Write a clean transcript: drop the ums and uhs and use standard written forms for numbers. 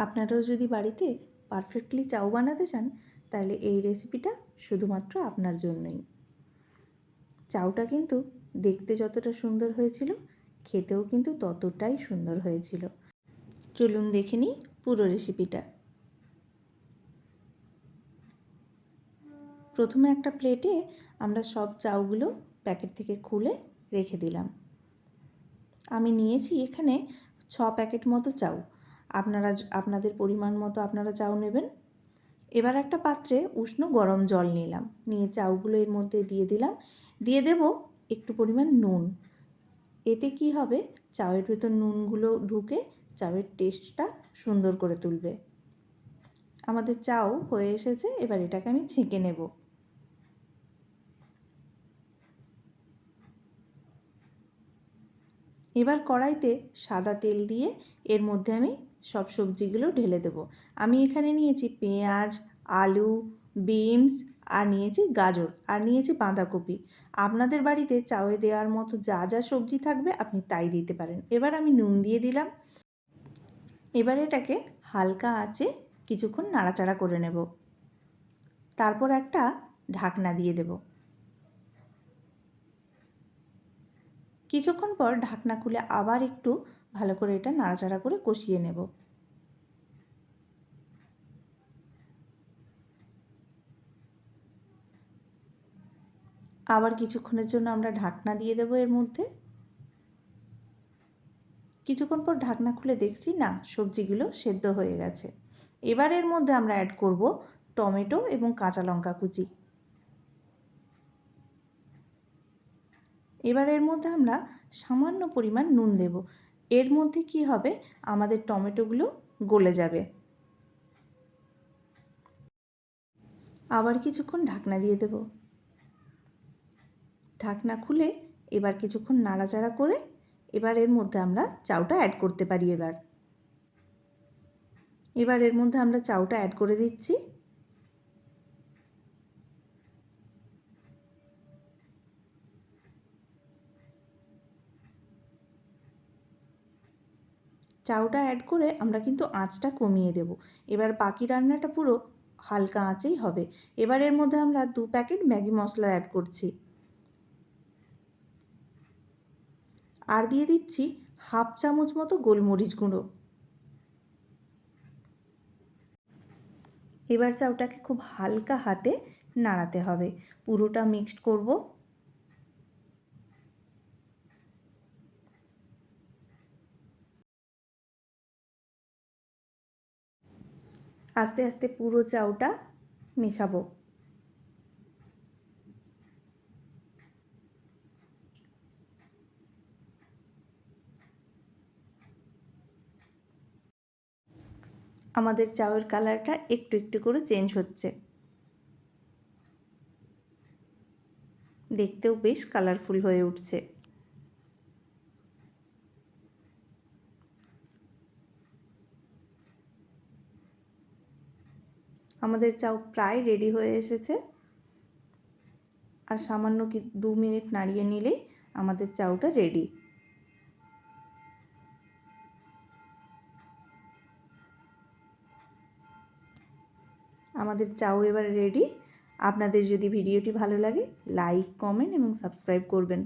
আপনারাও যদি বাড়িতে পারফেক্টলি চাউ বানাতে চান তাহলে এই রেসিপিটা শুধুমাত্র আপনার জন্যই। চাউটা কিন্তু দেখতে যতটা সুন্দর হয়েছিল খেতেও কিন্তু ততটাই সুন্দর হয়েছিল। চলুন দেখে নিই পুরো রেসিপিটা। প্রথমে একটা প্লেটে আমরা সব চাউগুলো প্যাকেট থেকে খুলে রেখে দিলাম। আমি নিয়েছি এখানে 6 প্যাকেট মতো চাউ। আপনারা আপনাদের পরিমাণ মতো আপনারা চাউ নেবেন। এবার একটা পাত্রে উষ্ণ গরম জল নিলাম, নিয়ে চাউগুলো এর মধ্যে দিয়ে দিলাম। দিয়ে দেব একটু পরিমাণ নুন। এতে কি হবে, চাউয়ের ভেতর নুনগুলো ঢুকে চাউয়ের টেস্টটা সুন্দর করে তুলবে। আমাদের চাউ হয়ে এসেছে, এবার এটাকে আমি ছেঁকে নেব। এবার কড়াইতে সাদা তেল দিয়ে এর মধ্যে আমি সব সবজিগুলো ঢেলে দেব। আমি এখানে নিয়েছি পেঁয়াজ, আলু, বিনস, আর নিয়েছি গাজর, আর নিয়েছি বাঁধাকপি। আপনাদের বাড়িতে চাউয়ে দেওয়ার মতো যা যা সবজি থাকবে আপনি তাই দিতে পারেন। এবার আমি নুন দিয়ে দিলাম। এবার এটাকে হালকা আঁচে কিছুক্ষণ নাড়াচাড়া করে নেব। তারপর একটা ঢাকনা দিয়ে দেব। কিছুক্ষণ পর ঢাকনা খুলে আবার একটু ভালো করে এটা নাড়াচাড়া করে কষিয়ে নেব। আবার কিছুক্ষণের জন্য আমরা ঢাকনা দিয়ে দেব এর মধ্যে। কিছুক্ষণ পর ঢাকনা খুলে দেখছি না, সবজিগুলো সেদ্ধ হয়ে গেছে। এবার এর মধ্যে আমরা অ্যাড করব টমেটো এবং কাঁচা লঙ্কা কুচি। এবার এর মধ্যে আমরা সামান্য পরিমাণ নুন দেব। এর মধ্যে কি হবে, আমাদের টমেটোগুলো গলে যাবে। আবার কিছুক্ষণ ঢাকনা দিয়ে দেব। ঢাকনা খুলে এবার কিছুক্ষণ নাড়াচাড়া করে এবার এর মধ্যে আমরা চাউটা অ্যাড করতে পারি। এবার এর মধ্যে আমরা চাউটা অ্যাড করে দিচ্ছি। চাউটা অ্যাড করে আমরা কিন্তু আঁচটা কমিয়ে দেব। এবার বাকি রান্নাটা পুরো হালকা আঁচেই হবে। এবার এর মধ্যে আমরা 2 প্যাকেট ম্যাগি মশলা অ্যাড করছি। আর দিয়ে দিচ্ছি হাফ চামচ মতো গোলমরিচ গুঁড়ো। এবার চাউটাকে খুব হালকা হাতে নাড়াতে হবে। পুরোটা মিক্সড করব। আস্তে আস্তে পুরো চাউটা মেশাবো। আমাদের চাউয়ের কালারটা একটু একটু করে চেঞ্জ হচ্ছে। দেখতেও বেশ কালারফুল হয়ে উঠছে। আমাদের চাউ প্রায় রেডি হয়ে এসেছে। আর সামান্য 2 মিনিট নাড়িয়ে নিলেই আমাদের চাউটা রেডি। আমাদের চাউ এবার রেডি। আপনাদের যদি ভিডিওটি ভালো লাগে লাইক, কমেন্ট এবং সাবস্ক্রাইব করবেন।